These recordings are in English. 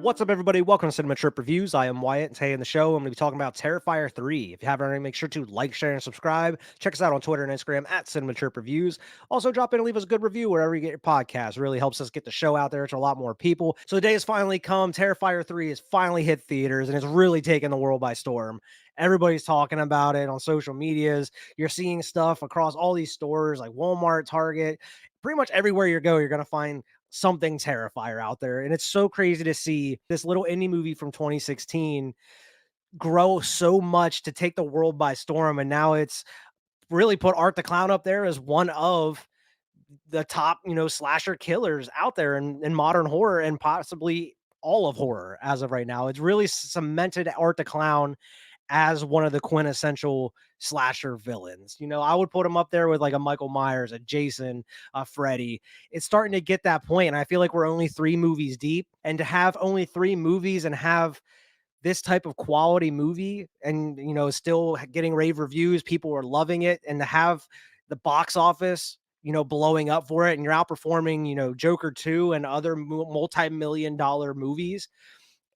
What's up, everybody? Welcome to Cinema Trip Reviews. I am Wyatt, and today in the show, I'm going to be talking about Terrifier 3. If you haven't already, make sure to like, share, and subscribe. Check us out on Twitter and Instagram at Cinema Trip Reviews. Also, drop in and leave us a good review wherever you get your podcast. It really helps us get the show out there to a lot more people. So the day has finally come. Terrifier 3 has finally hit theaters, and it's really taken the world by storm. Everybody's talking about it on social medias. You're seeing stuff across all these stores like Walmart, Target. Pretty much everywhere you go, you're going to find something Terrifier out there. And it's so crazy to see this little indie movie from 2016 grow so much to take the world by storm. And now it's really put Art the Clown up there as one of the top, slasher killers out there in modern horror and possibly all of horror as of right now. It's really cemented Art the Clown as one of the quintessential slasher villains. I would put him up there with like a Michael Myers, a Jason, a Freddy. It's starting to get that point, and I feel like we're only 3 movies deep. And to have only 3 movies and have this type of quality movie and still getting rave reviews, people are loving it, and to have the box office blowing up for it, and you're outperforming Joker 2 and other multi-million dollar movies.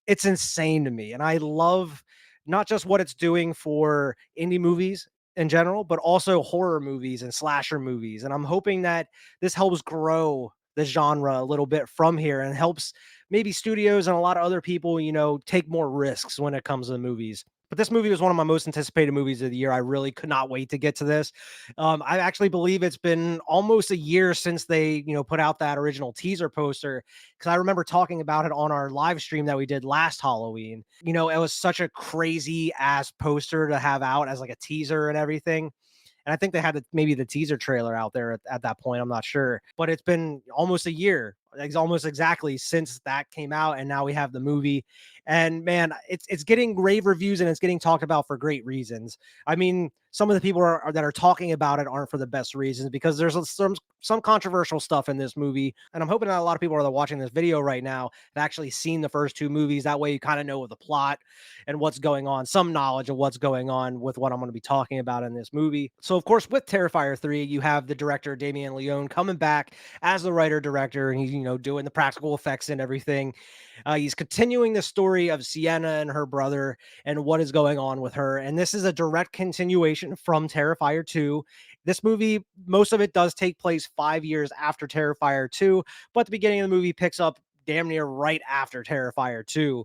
It's insane to me, and I love not just what it's doing for indie movies in general, but also horror movies and slasher movies, and I'm hoping that this helps grow the genre a little bit from here and helps maybe studios and a lot of other people, take more risks when it comes to the movies. But this movie was one of my most anticipated movies of the year. I really could not wait to get to this. I actually believe it's been almost a year since they, put out that original teaser poster, because I remember talking about it on our live stream that we did last Halloween. It was such a crazy ass poster to have out as like a teaser and everything. And I think they had maybe the teaser trailer out there at that point. I'm not sure, but it's been almost a year, almost exactly since that came out, and now we have the movie. And man, it's getting rave reviews and it's getting talked about for great reasons. I mean, some of the people that are talking about it aren't for the best reasons, because there's some controversial stuff in this movie, and I'm hoping that a lot of people that are watching this video right now have actually seen the first 2 movies. That way, you kind of know the plot and what's going on, some knowledge of what's going on with what I'm going to be talking about in this movie. So, of course, with Terrifier 3, you have the director Damien Leone coming back as the writer director, and he's doing the practical effects and everything. He's continuing the story of Sienna and her brother and what is going on with her, and this is a direct continuation from Terrifier 2. This movie, most of it does take place 5 years after Terrifier 2, but the beginning of the movie picks up damn near right after Terrifier 2.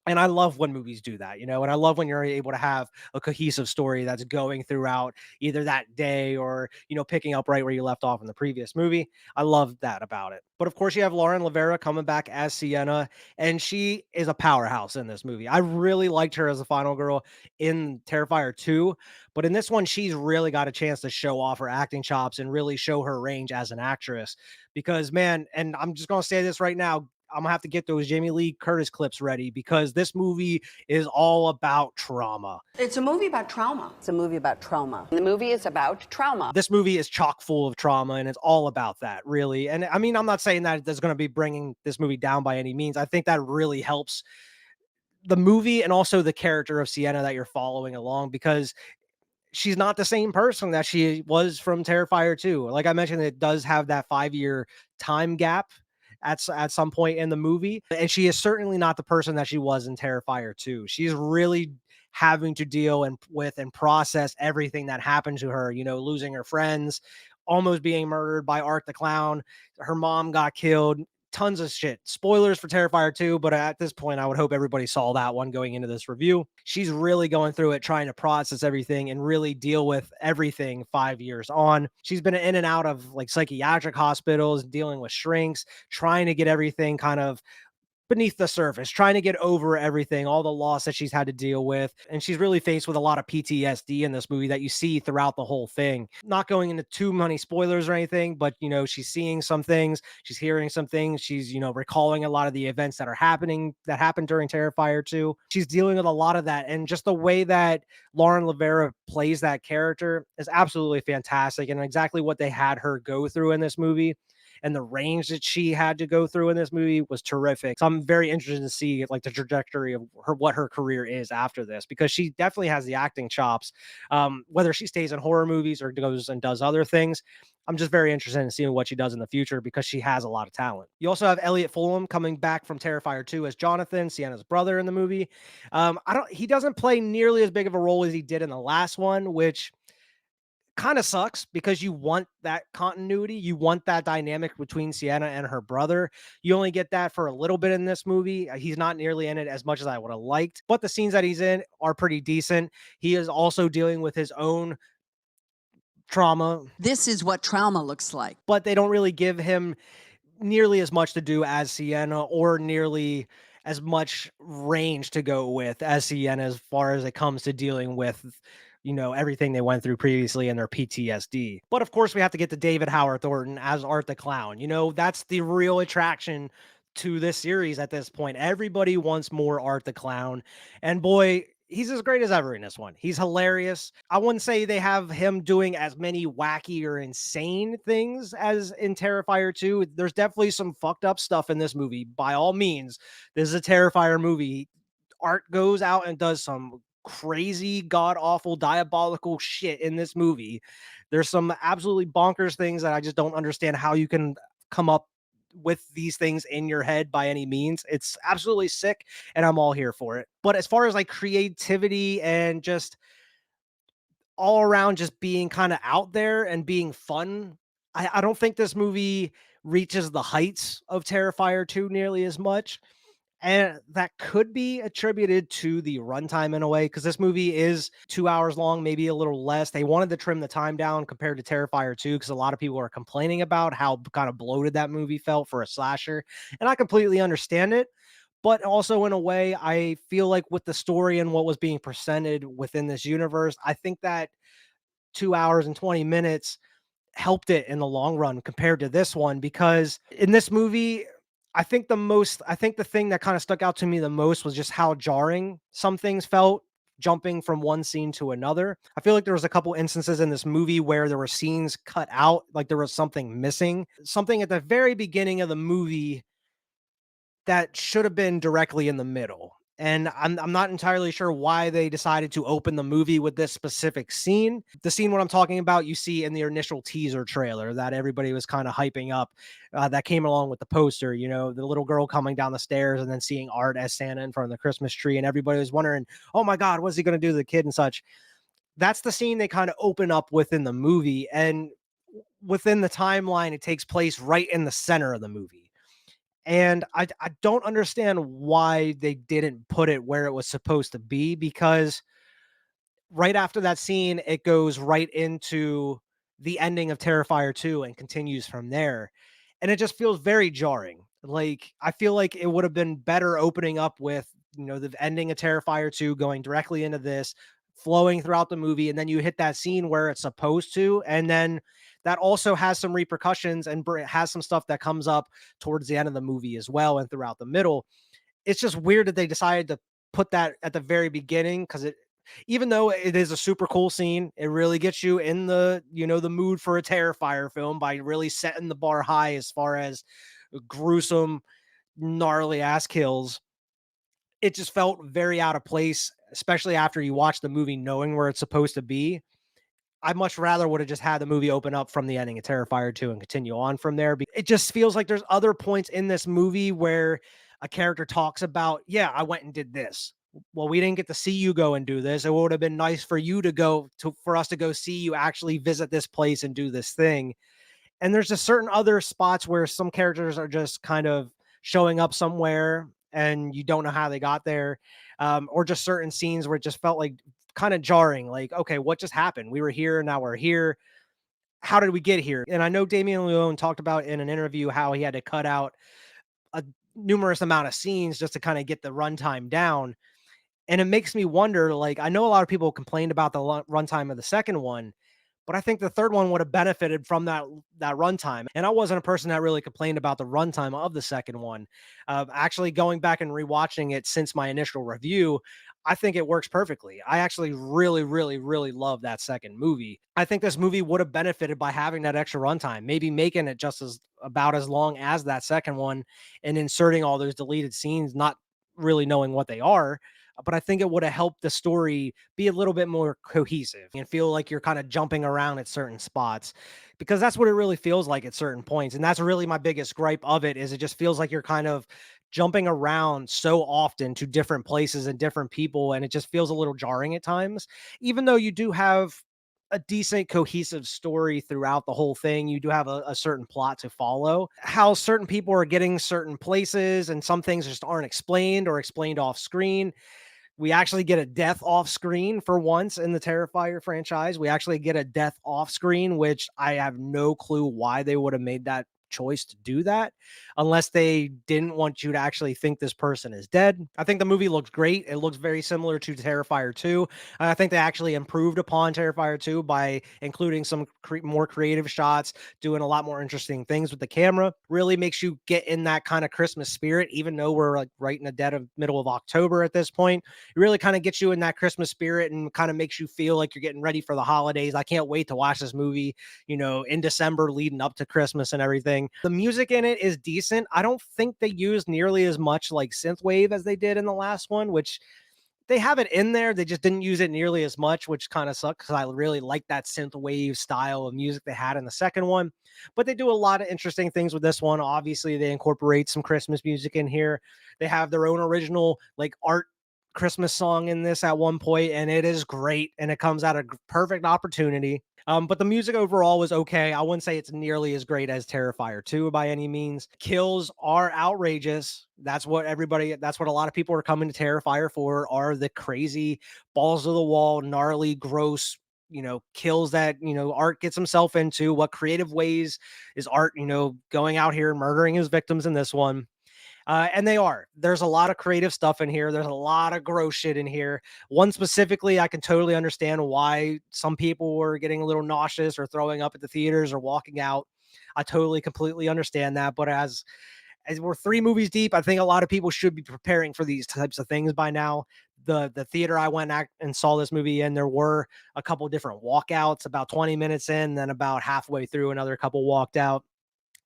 And I love when movies do that, and I love when you're able to have a cohesive story that's going throughout either that day or, picking up right where you left off in the previous movie. I love that about it. But of course, you have Lauren Lavera coming back as Sienna, and she is a powerhouse in this movie. I really liked her as the final girl in Terrifier 2, but in this one, she's really got a chance to show off her acting chops and really show her range as an actress. Because, man, and I'm just going to say this right now, I'm gonna have to get those Jamie Lee Curtis clips ready, because this movie is all about trauma. It's a movie about trauma. It's a movie about trauma. The movie is about trauma. This movie is chock full of trauma, and it's all about that, really. And I mean, I'm not saying that that's going to be bringing this movie down by any means. I think that really helps the movie and also the character of Sienna that you're following along, because she's not the same person that she was from Terrifier 2. Like I mentioned, it does have that 5-year time gap at some point in the movie, and she is certainly not the person that she was in Terrifier 2. She's really having to deal with and process everything that happened to her, losing her friends, almost being murdered by Art the Clown, her mom got killed, tons of shit. Spoilers for Terrifier 2, but at this point, I would hope everybody saw that one going into this review. She's really going through it, trying to process everything and really deal with everything 5 years on. She's been in and out of like psychiatric hospitals, dealing with shrinks, trying to get everything kind of beneath the surface, trying to get over everything, all the loss that she's had to deal with. And she's really faced with a lot of PTSD in this movie that you see throughout the whole thing. Not going into too many spoilers or anything, but, she's seeing some things, she's hearing some things, she's, recalling a lot of the events that happened during Terrifier 2. She's dealing with a lot of that. And just the way that Lauren Lavera plays that character is absolutely fantastic, and exactly what they had her go through in this movie and the range that she had to go through in this movie was terrific. So I'm very interested to see like the trajectory of her, what her career is after this, because she definitely has the acting chops. Whether she stays in horror movies or goes and does other things, I'm just very interested in seeing what she does in the future because she has a lot of talent. You also have Elliot Fulham coming back from Terrifier 2 as Jonathan, Sienna's brother in the movie. I don't he doesn't play nearly as big of a role as he did in the last one, which kind of sucks because you want that continuity. You want that dynamic between Sienna and her brother. You only get that for a little bit in this movie. He's not nearly in it as much as I would have liked, but the scenes that he's in are pretty decent. He is also dealing with his own trauma, This is what trauma looks like. but they don't really give him nearly as much to do as Sienna, or nearly as much range to go with as Sienna as far as it comes to dealing with, everything they went through previously and their PTSD. But of course, we have to get to David Howard Thornton as Art the Clown. That's the real attraction to this series at this point. Everybody wants more Art the Clown. And boy, he's as great as ever in this one. He's hilarious. I wouldn't say they have him doing as many wacky or insane things as in Terrifier 2. There's definitely some fucked up stuff in this movie. By all means, this is a Terrifier movie. Art goes out and does some crazy, god awful, diabolical shit in this movie. There's some absolutely bonkers things that I just don't understand how you can come up with these things in your head by any means. It's absolutely sick, and I'm all here for it. But as far as like creativity and just all around just being kind of out there and being fun, I don't think this movie reaches the heights of Terrifier 2 nearly as much. And that could be attributed to the runtime in a way, because this movie is 2 hours long, maybe a little less. They wanted to trim the time down compared to Terrifier 2 because a lot of people are complaining about how kind of bloated that movie felt for a slasher. And I completely understand it. But also, in a way, I feel like with the story and what was being presented within this universe, I think that 2 hours and 20 minutes helped it in the long run compared to this one, because in this movie, I think the thing that kind of stuck out to me the most was just how jarring some things felt jumping from one scene to another. I feel like there was a couple instances in this movie where there were scenes cut out, like there was something missing. Something at the very beginning of the movie that should have been directly in the middle. And I'm not entirely sure why they decided to open the movie with this specific scene. The scene what I'm talking about, you see in the initial teaser trailer that everybody was kind of hyping up, that came along with the poster. The little girl coming down the stairs and then seeing Art as Santa in front of the Christmas tree, and everybody was wondering, "Oh my God, what's he going to do to the kid?" and such. That's the scene they kind of open up within the movie, and within the timeline, it takes place right in the center of the movie. And I don't understand why they didn't put it where it was supposed to be, because right after that scene, it goes right into the ending of Terrifier 2 and continues from there. And it just feels very jarring. Like, I feel like it would have been better opening up with, the ending of Terrifier 2 going directly into this, flowing throughout the movie, and then you hit that scene where it's supposed to. And then that also has some repercussions and has some stuff that comes up towards the end of the movie as well and throughout the middle. It's just weird that they decided to put that at the very beginning, because even though it is a super cool scene, it really gets you in the mood for a Terrifier film by really setting the bar high as far as gruesome, gnarly ass kills. It just felt very out of place, especially after you watch the movie knowing where it's supposed to be. I much rather would have just had the movie open up from the ending of Terrifier 2 and continue on from there. It just feels like there's other points in this movie where a character talks about, yeah, I went and did this. Well, we didn't get to see you go and do this. It would have been nice for you to for us to go see you actually visit this place and do this thing. And there's just certain other spots where some characters are just kind of showing up somewhere and you don't know how they got there. Or just certain scenes where it just felt like kind of jarring. Like, okay, what just happened? We were here, now we're here. How did we get here? And I know Damien Leone talked about in an interview how he had to cut out a numerous amount of scenes just to kind of get the runtime down. And it makes me wonder, like, I know a lot of people complained about the runtime of the second one, but I think the third one would have benefited from that runtime. And I wasn't a person that really complained about the runtime of the second one. Actually, going back and rewatching it since my initial review, I think it works perfectly. I actually really, really, really love that second movie. I think this movie would have benefited by having that extra runtime, maybe making it just as about as long as that second one and inserting all those deleted scenes, not really knowing what they are. But I think it would have helped the story be a little bit more cohesive and feel like you're kind of jumping around at certain spots because that's what it really feels like at certain points. And that's really my biggest gripe of it is it just feels like you're kind of jumping around so often to different places and different people, and it just feels a little jarring at times. Even though you do have a decent cohesive story throughout the whole thing, you do have a certain plot to follow. How certain people are getting certain places and some things just aren't explained or explained off screen. We actually get a death off screen for once in the Terrifier franchise. We actually get a death off screen, which I have no clue why they would have made that choice to do that unless they didn't want you to actually think this person is dead. I think the movie looks great. It looks very similar to Terrifier 2. I think they actually improved upon Terrifier 2 by including some more creative shots, doing a lot more interesting things with the camera. Really makes you get in that kind of Christmas spirit, even though we're like right in the dead of middle of October at this point. It really kind of gets you in that Christmas spirit and kind of makes you feel like you're getting ready for the holidays. I can't wait to watch this movie, in December leading up to Christmas and everything. The music in it is decent. I don't think they use nearly as much like synthwave as they did in the last one, which they have it in there. They just didn't use it nearly as much, which kind of sucks because I really like that synth wave style of music they had in the second one. But they do a lot of interesting things with this one. Obviously, they incorporate some Christmas music in here. They have their own original like art Christmas song in this at one point, and it is great. And it comes at a perfect opportunity. But the music overall was okay. I wouldn't say it's nearly as great as Terrifier 2 by any means. Kills are outrageous. That's what a lot of people are coming to Terrifier for, are the crazy balls of the wall, gnarly, gross, kills that, Art gets himself into. What creative ways is Art, going out here and murdering his victims in this one? And they are. There's a lot of creative stuff in here. There's a lot of gross shit in here. One specifically, I can totally understand why some people were getting a little nauseous or throwing up at the theaters or walking out. I totally, completely understand that. But as we're 3 movies deep, I think a lot of people should be preparing for these types of things by now. The theater I went and saw this movie in, there were a couple different walkouts about 20 minutes in, then about halfway through, another couple walked out.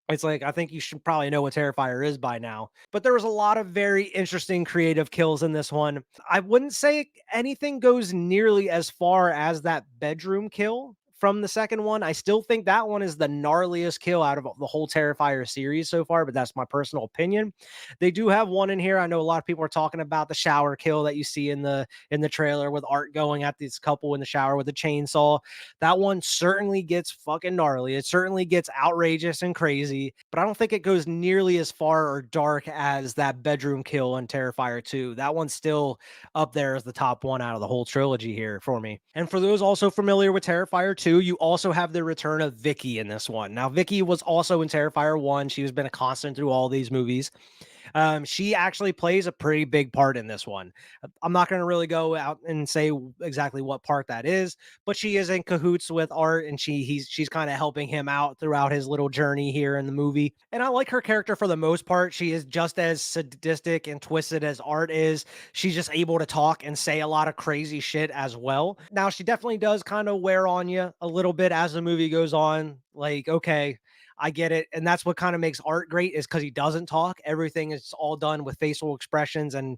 It's like, I think you should probably know what Terrifier is by now. But there was a lot of very interesting creative kills in this one. I wouldn't say anything goes nearly as far as that bedroom kill from the second one. I still think that one is the gnarliest kill out of the whole Terrifier series so far, but that's my personal opinion. They do have one in here. I know a lot of people are talking about the shower kill that you see in the trailer with Art going at this couple in the shower with a chainsaw. That one certainly gets fucking gnarly. It certainly gets outrageous and crazy, but I don't think it goes nearly as far or dark as that bedroom kill in Terrifier 2. That one's still up there as the top one out of the whole trilogy here for me. And for those also familiar with Terrifier 2, you also have the return of Vicky in this one. Now, Vicky was also in Terrifier 1. She has been a constant through all these movies. She actually plays a pretty big part in this one. I'm not going to really go out and say exactly what part that is, but she is in cahoots with Art, and she's kind of helping him out throughout his little journey here in the movie. And I like her character for the most part. She is just as sadistic and twisted as Art is. She's just able to talk and say a lot of crazy shit as well. Now, she definitely does kind of wear on you a little bit as the movie goes on. Like, okay, I get it. And that's what kind of makes Art great, is because he doesn't talk. Everything is all done with facial expressions and,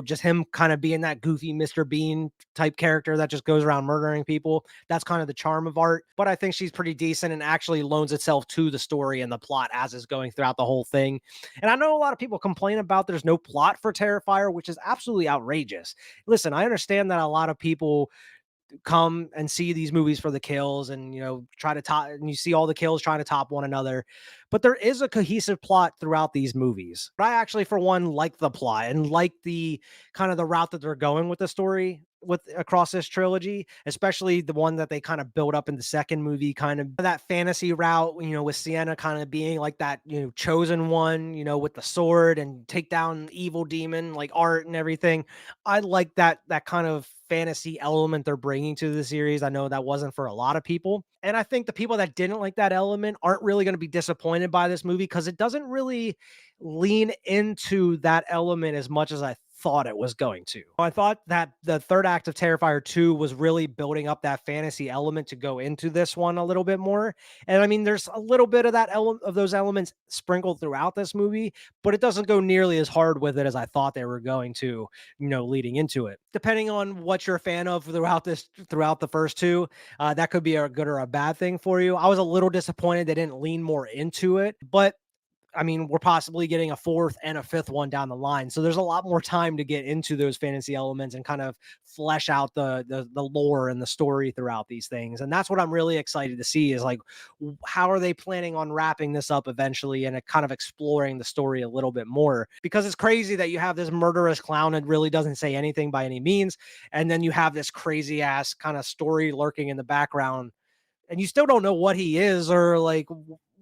just him kind of being that goofy Mr. Bean type character that just goes around murdering people. That's kind of the charm of Art. But I think she's pretty decent and actually loans itself to the story and the plot as is going throughout the whole thing. And I know a lot of people complain about there's no plot for Terrifier, which is absolutely outrageous. Listen, I understand that a lot of people come and see these movies for the kills and try to top, and you see all the kills trying to top one another, but there is a cohesive plot throughout these movies. But I actually, for one, like the plot and like the kind of the route that they're going with the story with across this trilogy, especially the one that they kind of build up in the second movie, kind of that fantasy route, with Sienna kind of being like that, chosen one, with the sword and take down evil demon like Art and everything. I like that kind of fantasy element they're bringing to the series. I know that wasn't for a lot of people. And I think the people that didn't like that element aren't really going to be disappointed by this movie because it doesn't really lean into that element as much as I thought it was going to. I thought that the third act of Terrifier 2 was really building up that fantasy element to go into this one a little bit more. And I mean, there's a little bit of that element of those elements sprinkled throughout this movie, but it doesn't go nearly as hard with it as I thought they were going to, leading into it. Depending on what you're a fan of throughout the first two, that could be a good or a bad thing for you. I was a little disappointed they didn't lean more into it, but I mean, we're possibly getting a fourth and a fifth one down the line. So there's a lot more time to get into those fantasy elements and kind of flesh out the lore and the story throughout these things. And that's what I'm really excited to see is like how are they planning on wrapping this up eventually and kind of exploring the story a little bit more, because it's crazy that you have this murderous clown that really doesn't say anything by any means, and then you have this crazy ass kind of story lurking in the background, and you still don't know what he is or like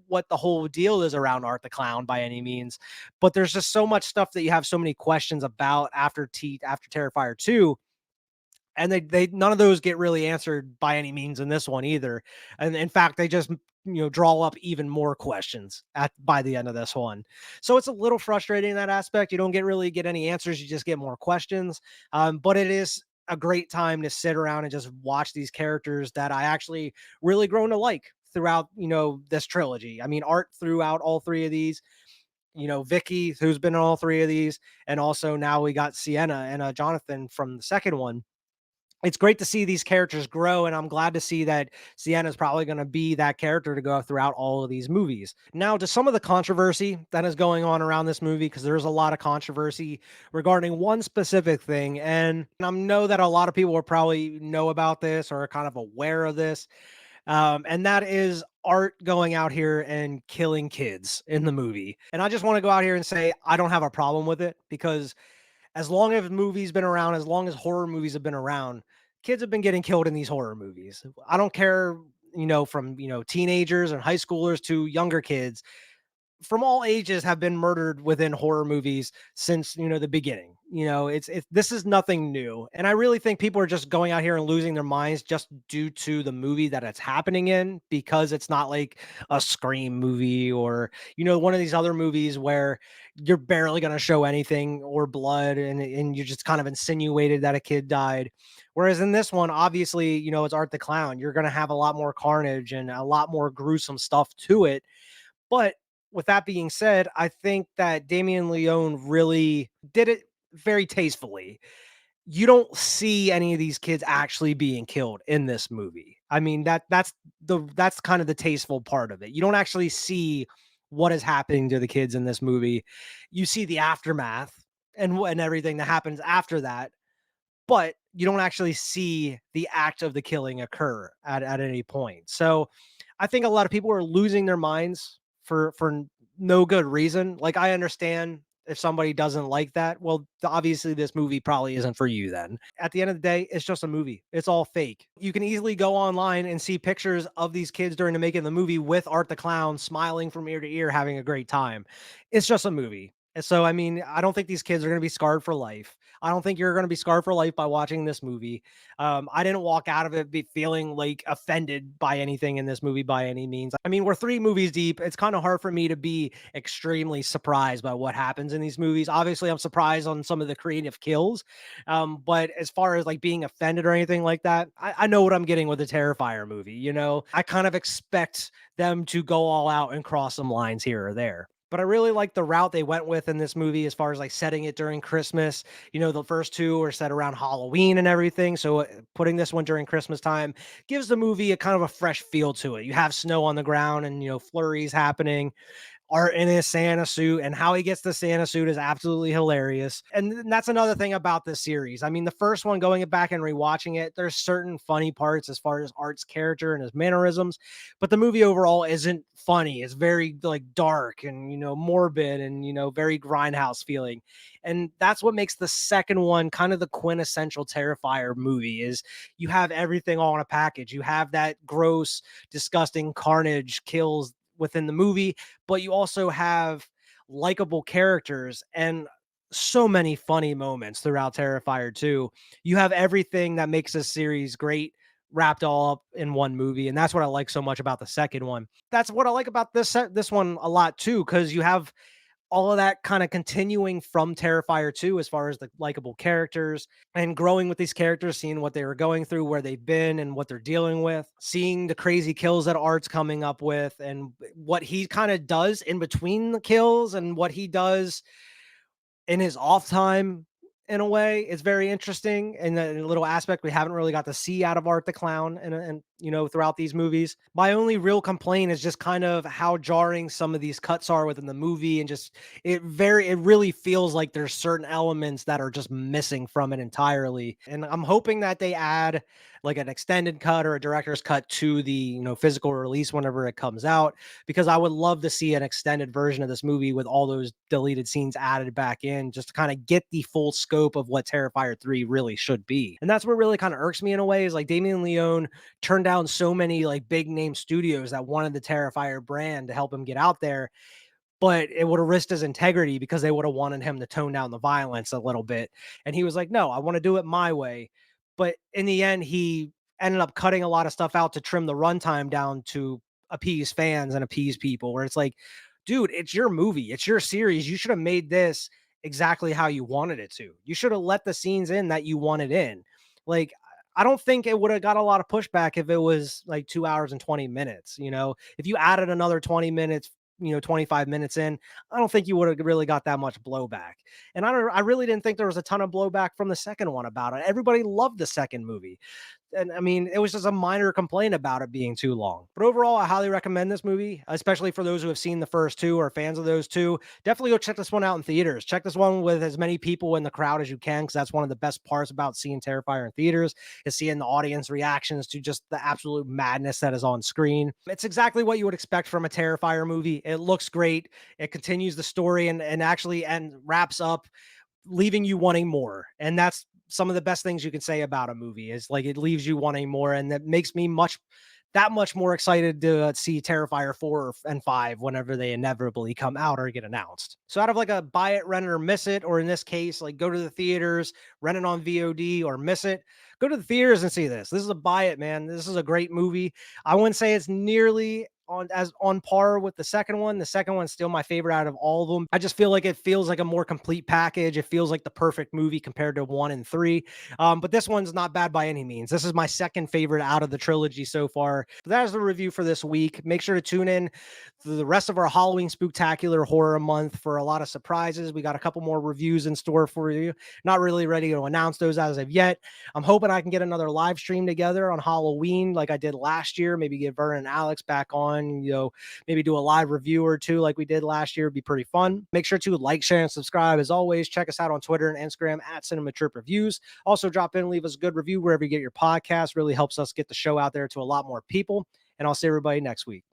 what the whole deal is around Art the Clown by any means. But there's just so much stuff that you have so many questions about after Terrifier 2, and they none of those get really answered by any means in this one either. And in fact, they just draw up even more questions at by the end of this one. So it's a little frustrating in that aspect. You don't get any answers, you just get more questions. But it is a great time to sit around and just watch these characters that I actually really grown to like throughout this trilogy. I mean, Art throughout all three of these, Vicky, who's been in all three of these, and also now we got Sienna and Jonathan from the second one. It's great to see these characters grow, and I'm glad to see that Sienna is probably going to be that character to go throughout all of these movies. Now, to some of the controversy that is going on around this movie, because there's a lot of controversy regarding one specific thing, and I know that a lot of people will probably know about this or are kind of aware of this, and that is Art going out here and killing kids in the movie. And I just want to go out here and say I don't have a problem with it, because as long as movies been around, as long as horror movies have been around, kids have been getting killed in these horror movies. I don't care, from teenagers and high schoolers to younger kids from all ages have been murdered within horror movies since the beginning. It's this is nothing new, and I really think people are just going out here and losing their minds just due to the movie that it's happening in, because it's not like a Scream movie or one of these other movies where you're barely going to show anything or blood, and you just kind of insinuated that a kid died. Whereas in this one, obviously, it's Art the Clown. You're going to have a lot more carnage and a lot more gruesome stuff to it. But with that being said, I think that Damien Leone really did it very tastefully. You don't see any of these kids actually being killed in this movie. I mean, that's kind of the tasteful part of it. You don't actually see what is happening to the kids in this movie. You see the aftermath and everything that happens after that, but you don't actually see the act of the killing occur at any point. So I think a lot of people are losing their minds for no good reason. Like, I understand if somebody doesn't like that. Well, obviously this movie probably isn't for you then. At the end of the day, it's just a movie. It's all fake. You can easily go online and see pictures of these kids during the making of the movie with Art the Clown smiling from ear to ear, having a great time. It's just a movie. And so, I mean, I don't think these kids are going to be scarred for life. I don't think you're going to be scarred for life by watching this movie. I didn't walk out of it feeling like offended by anything in this movie by any means. I mean, we're three movies deep. It's kind of hard for me to be extremely surprised by what happens in these movies. Obviously, I'm surprised on some of the creative kills. But as far as like being offended or anything like that, I know what I'm getting with a Terrifier movie. I kind of expect them to go all out and cross some lines here or there. But I really like the route they went with in this movie as far as like setting it during Christmas. The first two are set around Halloween and everything. So putting this one during Christmas time gives the movie a kind of a fresh feel to it. You have snow on the ground and, flurries happening. Art in his Santa suit, and how he gets the Santa suit is absolutely hilarious. And that's another thing about this series. I mean, the first one, going back and rewatching it, there's certain funny parts as far as Art's character and his mannerisms, but the movie overall isn't funny. It's very like dark and morbid and very grindhouse feeling. And that's what makes the second one kind of the quintessential Terrifier movie. Is you have everything all in a package. You have that gross, disgusting carnage kills within the movie, but you also have likable characters and so many funny moments throughout Terrifier 2. You have everything that makes this series great wrapped all up in one movie, and that's what I like so much about the second one. That's what I like about this one a lot too, because you have all of that kind of continuing from Terrifier 2 as far as the likable characters and growing with these characters, seeing what they were going through, where they've been and what they're dealing with, seeing the crazy kills that Art's coming up with and what he kind of does in between the kills and what he does in his off time. In a way, it's very interesting and a little aspect we haven't really got to see out of Art the Clown and throughout these movies. My only real complaint is just kind of how jarring some of these cuts are within the movie, and just it really feels like there's certain elements that are just missing from it entirely. And I'm hoping that they add like an extended cut or a director's cut to the physical release whenever it comes out, because I would love to see an extended version of this movie with all those deleted scenes added back in, just to kind of get the full scope of what Terrifier 3 really should be. And that's what really kind of irks me in a way, is like Damien Leone turned down so many like big name studios that wanted the Terrifier brand to help him get out there, but it would have risked his integrity because they would have wanted him to tone down the violence a little bit. And he was like, no, I want to do it my way. But in the end, he ended up cutting a lot of stuff out to trim the runtime down to appease fans and appease people, where it's like, dude, it's your movie, it's your series. You should have made this exactly how you wanted it to. You should have let the scenes in that you wanted in. Like, I don't think it would have got a lot of pushback if it was like 2 hours and 20 minutes. If you added another 20 minutes, 25 minutes in, I don't think you would have really got that much blowback. And I really didn't think there was a ton of blowback from the second one about it. Everybody loved the second movie. And I mean, it was just a minor complaint about it being too long. But overall, I highly recommend this movie, especially for those who have seen the first two or fans of those two. Definitely go check this one out in theaters. Check this one with as many people in the crowd as you can, because that's one of the best parts about seeing Terrifier in theaters, is seeing the audience reactions to just the absolute madness that is on screen. It's exactly what you would expect from a Terrifier movie. It looks great. It continues the story and actually wraps up leaving you wanting more. And that's some of the best things you can say about a movie, is like it leaves you wanting more. And that makes me that much more excited to see Terrifier 4 and 5 whenever they inevitably come out or get announced. So out of like a buy it, rent it, or miss it, or in this case, like go to the theaters, rent it on VOD, or miss it, go to the theaters and see this. This is a buy it, man. This is a great movie. I wouldn't say it's nearly on par with the second one. The second one's still my favorite out of all of them. I just feel like it feels like a more complete package. It feels like the perfect movie compared to 1 and 3. But this one's not bad by any means. This is my second favorite out of the trilogy so far. But that is the review for this week. Make sure to tune in to the rest of our Halloween Spooktacular Horror Month for a lot of surprises. We got a couple more reviews in store for you. Not really ready to announce those as of yet. I'm hoping I can get another live stream together on Halloween like I did last year. Maybe get Vernon and Alex back on, maybe do a live review or two like we did last year. It'd be pretty fun. Make sure to like, share, and subscribe. As always, check us out on Twitter and Instagram at Cinema Trip Reviews. Also, drop in, leave us a good review wherever you get your podcast. Really helps us get the show out there to a lot more people. And I'll see everybody next week.